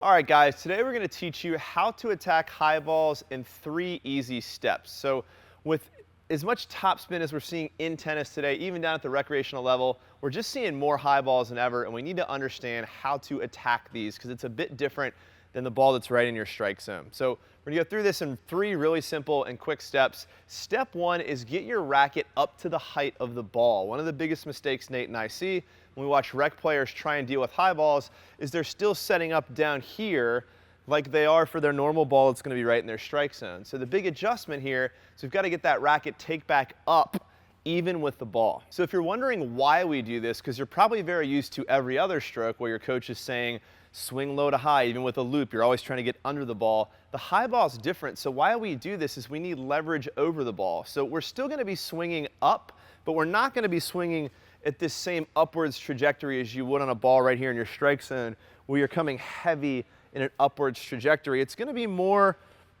All right, guys, today we're going to teach you how to attack high balls in 3 easy steps. So with as much topspin as we're seeing in tennis today, even down at the recreational level, we're just seeing more high balls than ever, and we need to understand how to attack these because it's a bit different than the ball that's right in your strike zone. So we're going to go through this in 3 really simple and quick steps. Step 1 is get your racket up to the height of the ball. One of the biggest mistakes Nate and I see when we watch rec players try and deal with high balls is they're still setting up down here like they are for their normal ball that's going to be right in their strike zone. So the big adjustment here is we've got to get that racket take back up even with the ball. So if you're wondering why we do this, because you're probably very used to every other stroke where your coach is saying swing low to high, even with a loop, you're always trying to get under the ball. The high ball is different, so why we do this is we need leverage over the ball. So we're still going to be swinging up, but we're not going to be swinging at this same upwards trajectory as you would on a ball right here in your strike zone where you're coming heavy in an upwards trajectory. It's going to be more,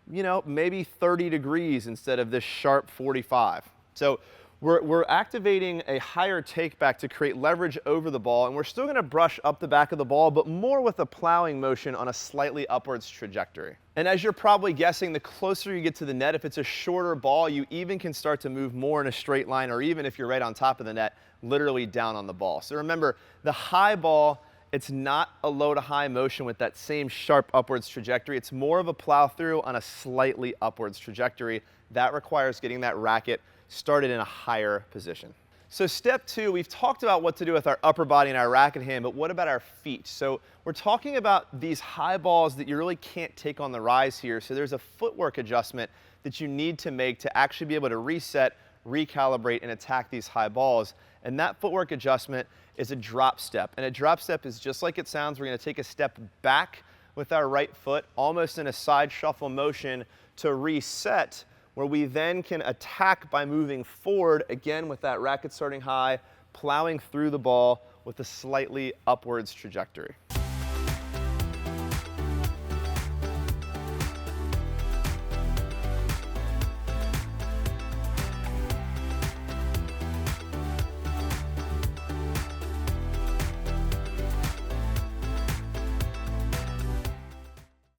maybe 30 degrees instead of this sharp 45. So we're activating a higher take back to create leverage over the ball, and we're still going to brush up the back of the ball, but more with a plowing motion on a slightly upwards trajectory. And as you're probably guessing, the closer you get to the net, if it's a shorter ball, you even can start to move more in a straight line, or even if you're right on top of the net, literally down on the ball. So remember, the high ball, it's not a low to high motion with that same sharp upwards trajectory. It's more of a plow through on a slightly upwards trajectory. That requires getting that racket started in a higher position. So step 2, we've talked about what to do with our upper body and our racket hand, but what about our feet? So we're talking about these high balls that you really can't take on the rise here. So there's a footwork adjustment that you need to make to actually be able to reset, recalibrate, and attack these high balls. And that footwork adjustment is a drop step. And a drop step is just like it sounds. We're going to take a step back with our right foot, almost in a side shuffle motion to reset, where we then can attack by moving forward, again with that racket starting high, plowing through the ball with a slightly upwards trajectory.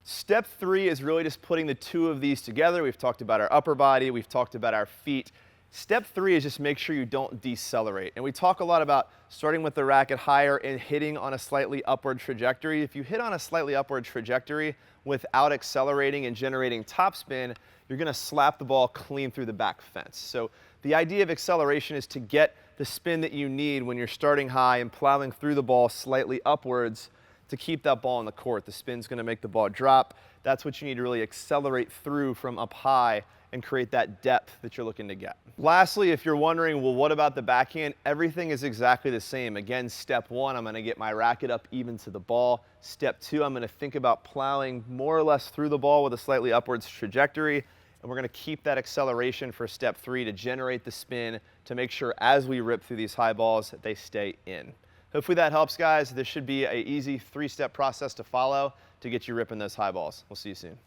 Step 3 is really just putting the 2 of these together. We've talked about our upper body, we've talked about our feet. Step 3 is just make sure you don't decelerate. And we talk a lot about starting with the racket higher and hitting on a slightly upward trajectory. If you hit on a slightly upward trajectory without accelerating and generating topspin, you're going to slap the ball clean through the back fence. So the idea of acceleration is to get the spin that you need when you're starting high and plowing through the ball slightly upwards to keep that ball in the court. The spin's going to make the ball drop. That's what you need to really accelerate through from up high and create that depth that you're looking to get. Lastly, if you're wondering, well, what about the backhand? Everything is exactly the same. Again, step 1, I'm going to get my racket up even to the ball. Step 2, I'm going to think about plowing more or less through the ball with a slightly upwards trajectory. And we're going to keep that acceleration for step 3 to generate the spin to make sure as we rip through these high balls that they stay in. Hopefully that helps, guys. This should be an easy 3-step process to follow to get you ripping those high balls. We'll see you soon.